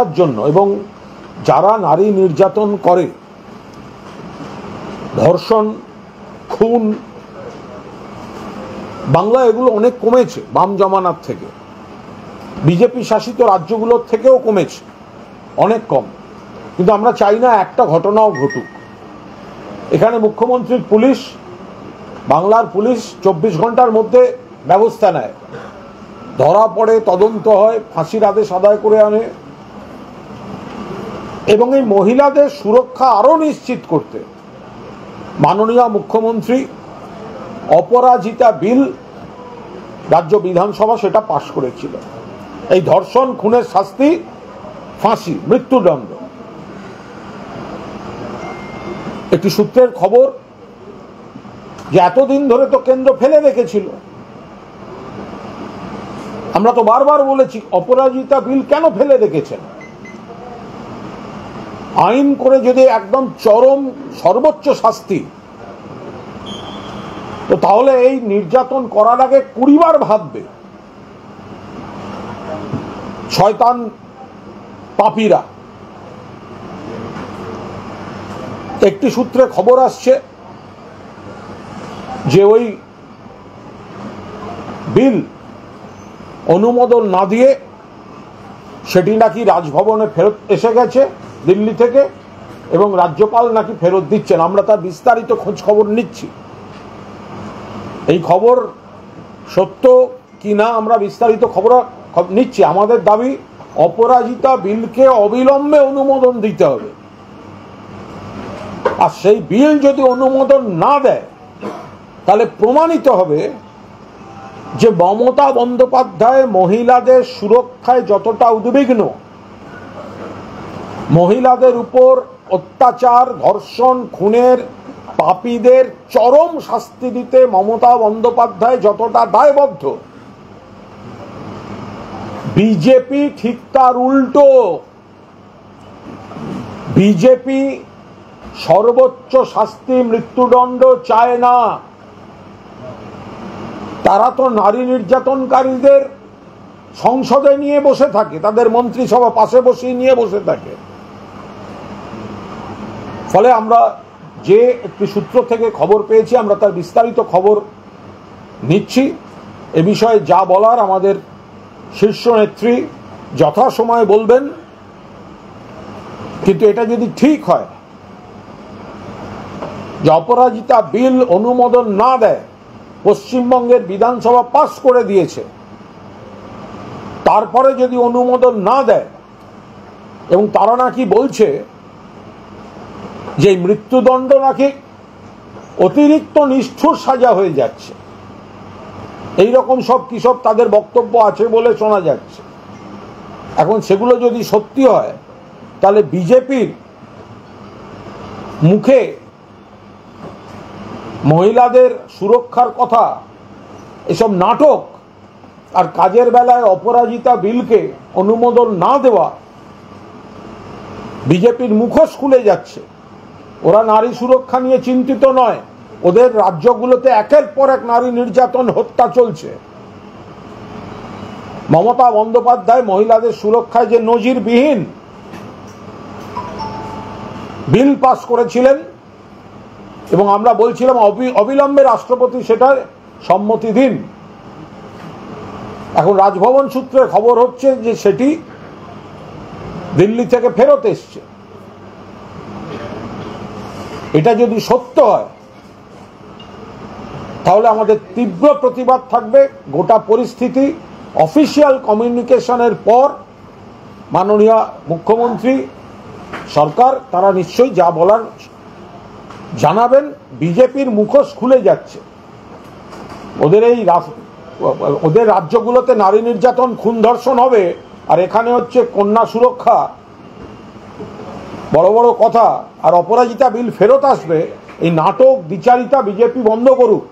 সুরক্ষার জন্য এবং যারা নারী নির্যাতন করে, ধর্ষণ, খুন, বাংলায় এগুলো অনেক কমেছে বাম জমানার থেকে, বিজেপি শাসিত রাজ্যগুলোর থেকেও কমেছে, অনেক কম। কিন্তু আমরা চাই না একটা ঘটনাও ঘটুক। এখানে মুখ্যমন্ত্রীর পুলিশ, বাংলার পুলিশ 24 ঘন্টার মধ্যে ব্যবস্থা নেয়, ধরা পড়ে, তদন্ত হয়, ফাঁসির আদেশ আদায় করে আনে। এবং এই মহিলাদের সুরক্ষা আরো নিশ্চিত করতে মাননীয় মুখ্যমন্ত্রী অপরাজিতা বিল রাজ্য বিধানসভা সেটা পাশ করেছিল। এই ধর্ষণ, খুনের শাস্তি ফাঁসি, মৃত্যুদণ্ড। একটি সূত্রের খবর যে এতদিন ধরে তো কেন্দ্র ফেলে রেখেছিল। আমরা তো বারবার বলেছি অপরাজিতা বিল কেন ফেলে রেখেছেন। আইন করে যদি একদম চরম সর্বোচ্চ শাস্তি, তো তাহলে এই নির্যাতন করার আগে 20 বার ভাববে শয়তান পাপীরা। একটি সূত্রে খবর আসছে যে ওই বিল অনুমোদন না দিয়ে সেটি নাকি রাজভবনে ফেরত এসে গেছে দিল্লি থেকে, এবং রাজ্যপাল নাকি ফেরত দিচ্ছেন। আমরা তার বিস্তারিত খোঁজ খবর নিচ্ছি। এই খবর সত্য কি না আমরা বিস্তারিত খবর নিচ্ছি। আমাদের দাবি অপরাজিতা বিলকে অবিলম্বে অনুমোদন দিতে হবে। আর সেই বিল যদি অনুমোদন না দেয় তাহলে প্রমাণিত হবে যে মমতা বন্দ্যোপাধ্যায় মহিলাদের সুরক্ষায় যতটা উদ্বিগ্ন, মহিলাদের উপর অত্যাচার, ধর্ষণ, খুনের পাপীদের চরম শাস্তি দিতে মমতা বন্দ্যোপাধ্যায় যতটা দায়বদ্ধ, বিজেপি ঠিক তার উল্টো। বিজেপি সর্বোচ্চ শাস্তি মৃত্যুদণ্ড চায় না। তারা তো নারী নির্যাতনকারীদের সংসদে নিয়ে বসে থাকে, তাদের মন্ত্রিসভা পাশে বসিয়ে নিয়ে বসে থাকে। ফলে আমরা যে একটি সূত্র থেকে খবর পেয়েছি, আমরা তার বিস্তারিত খবর নিচ্ছি। এ বিষয়ে যা বলার আমাদের শীর্ষ নেত্রী যথাসময়ে বলবেন। কিন্তু এটা যদি ঠিক হয় যে অপরাজিতা বিল অনুমোদন না দেয়, পশ্চিমবঙ্গের বিধানসভা পাস করে দিয়েছে, তারপরে যদি অনুমোদন না দেয় এবং তারা নাকি বলছে যে মৃত্যুদণ্ড নাকি অতিরিক্ত নিষ্ঠুর সাজা হয়ে যাচ্ছে, এই রকম সব কি সব তাদের বক্তব্য আছে বলে শোনা যাচ্ছে। এখন সেগুলো যদি সত্যি হয় তাহলে বিজেপির মুখে মহিলাদের সুরক্ষার কথা এসব নাটক, আর কাজের বেলায় অপরাজিতা বিলকে অনুমোদন না দেওয়া, বিজেপির মুখোশ খুলে যাচ্ছে। ওরা নারী সুরক্ষা নিয়ে চিন্তিত নয়। ওদের রাজ্যগুলোতে একের পর এক নারী নির্যাতন, হত্যা চলছে। মমতা বন্দ্যোপাধ্যায় মহিলাদের সুরক্ষায় যে নজিরবিহীন বিল পাস করেছিলেন, এবং আমরা বলছিলাম অবিলম্বে রাষ্ট্রপতি সেটার সম্মতি দিন। এখন রাজভবন সূত্রে খবর হচ্ছে যে সেটি দিল্লি থেকে ফেরত এসছে। এটা যদি সত্য হয় তাহলে আমাদের তীব্র প্রতিবাদ থাকবে। গোটা পরিস্থিতি অফিসিয়াল কমিউনিকেশনের পর মাননীয় মুখ্যমন্ত্রী, সরকার, তারা নিশ্চয়ই যা বলার জানাবেন। বিজেপির মুখোশ খুলে যাচ্ছে। ওদের রাজ্যগুলোতে নারী নির্যাতন, খুন, ধর্ষণ হবে, আর এখানে হচ্ছে কন্যা সুরক্ষা, বড় বড় কথা। আর অপরাজিতা বিল ফেরত আসবে। এই নাটক দ্বিচারিতা বিজেপি বন্ধ করুক।